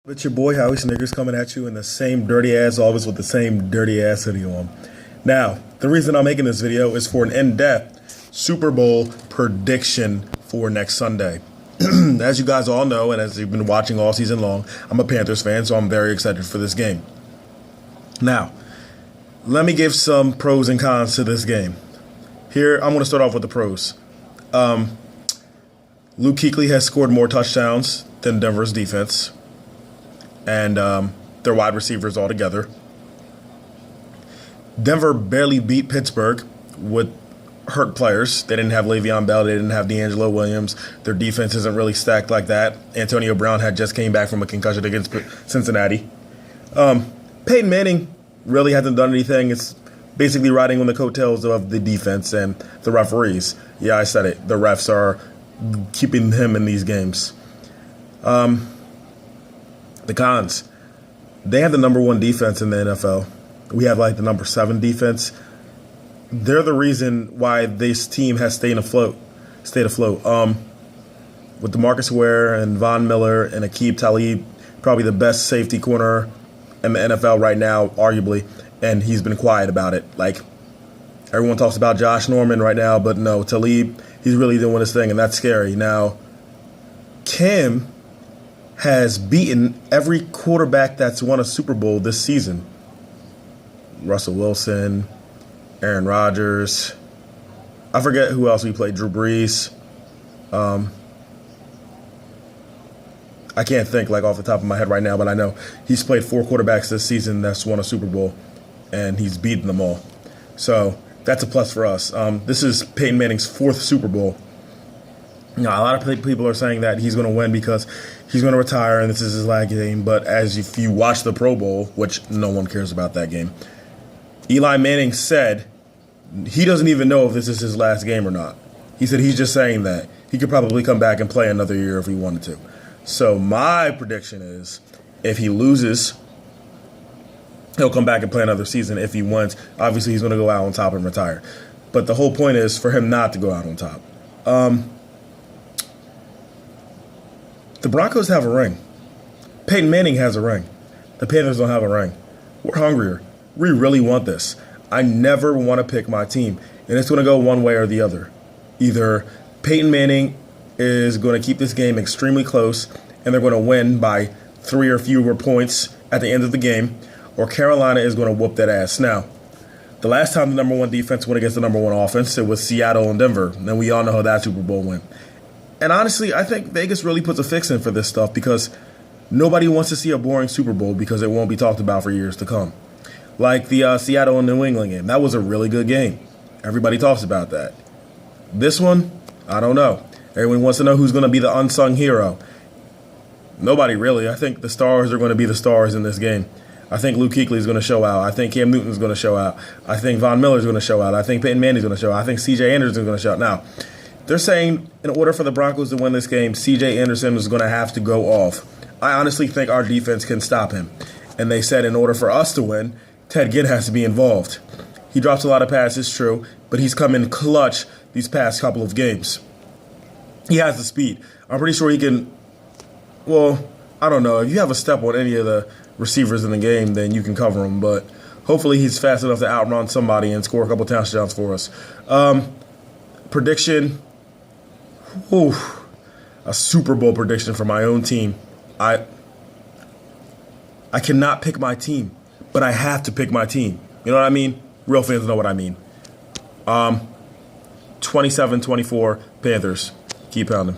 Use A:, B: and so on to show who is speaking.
A: It's your boy Howie Snickers coming at you in the same dirty ass office with the same dirty ass hoodie on. Now, the reason I'm making this video is for an in-depth Super Bowl prediction for next Sunday. As you guys all know, and as you've been watching all season long, I'm a Panthers fan, so I'm very excited for this game. Now, let me give some pros and cons to this game. Here, I'm going to start off with the pros. Luke Kuechly has scored more touchdowns than Denver's defense and their wide receivers altogether. Denver barely beat Pittsburgh with hurt players. They didn't have Le'Veon Bell. They didn't have D'Angelo Williams. Their defense isn't really stacked like that. Antonio Brown had just came back from a concussion against Cincinnati. Peyton Manning really hasn't done anything. It's basically riding on the coattails of the defense and the referees. Yeah, I said it. The refs are keeping him in these games. The cons. They have the number 1 defense in the NFL. We have like the number 7 defense. They're the reason why this team has stayed afloat. With DeMarcus Ware and Von Miller and Aqib Talib, probably the best safety corner in the NFL right now, arguably, and he's been quiet about it. Like, everyone talks about Josh Norman right now, but no, Talib, he's really doing his thing, and that's scary. Now, Cam has beaten every quarterback that's won a Super Bowl this season. Russell Wilson, Aaron Rodgers. I forget who else we played. Drew Brees. I can't think like off the top of my head right now, but I know he's played 4 quarterbacks this season that's won a Super Bowl, and he's beaten them all. So that's a plus for us. This is Peyton Manning's 4th Super Bowl. Now, a lot of people are saying that he's going to win because he's going to retire and this is his last game. But if you watch the Pro Bowl, which no one cares about that game, Eli Manning said he doesn't even know if this is his last game or not. He said he's just saying that. He could probably come back and play another year if he wanted to. So my prediction is if he loses, he'll come back and play another season. If he wins, obviously he's going to go out on top and retire. But the whole point is for him not to go out on top. The Broncos have a ring. Peyton Manning has a ring. The Panthers don't have a ring. We're hungrier. We really want this. I never want to pick my team, and it's going to go one way or the other. Either Peyton Manning is going to keep this game extremely close, and they're going to win by 3 or fewer points at the end of the game, or Carolina is going to whoop that ass. Now, the last time the number 1 defense went against the number 1 offense, it was Seattle and Denver, and we all know how that Super Bowl went. And honestly, I think Vegas really puts a fix in for this stuff because nobody wants to see a boring Super Bowl because it won't be talked about for years to come. Like the Seattle and New England game. That was a really good game. Everybody talks about that. This one, I don't know. Everyone wants to know who's going to be the unsung hero. Nobody really. I think the stars are going to be the stars in this game. I think Luke Kuechly is going to show out. I think Cam Newton is going to show out. I think Von Miller is going to show out. I think Peyton Manning is going to show out. I think C.J. Anderson is going to show out. Now, they're saying in order for the Broncos to win this game, C.J. Anderson is going to have to go off. I honestly think our defense can stop him. And they said in order for us to win, Ted Ginn has to be involved. He drops a lot of passes, true, but he's come in clutch these past couple of games. He has the speed. I'm pretty sure he can, well, I don't know. If you have a step on any of the receivers in the game, then you can cover him. But hopefully he's fast enough to outrun somebody and score a couple touchdowns for us. Prediction. A Super Bowl prediction for my own team. I cannot pick my team, but I have to pick my team. You know what I mean? Real fans know what I mean. 27-24 Panthers. Keep pounding.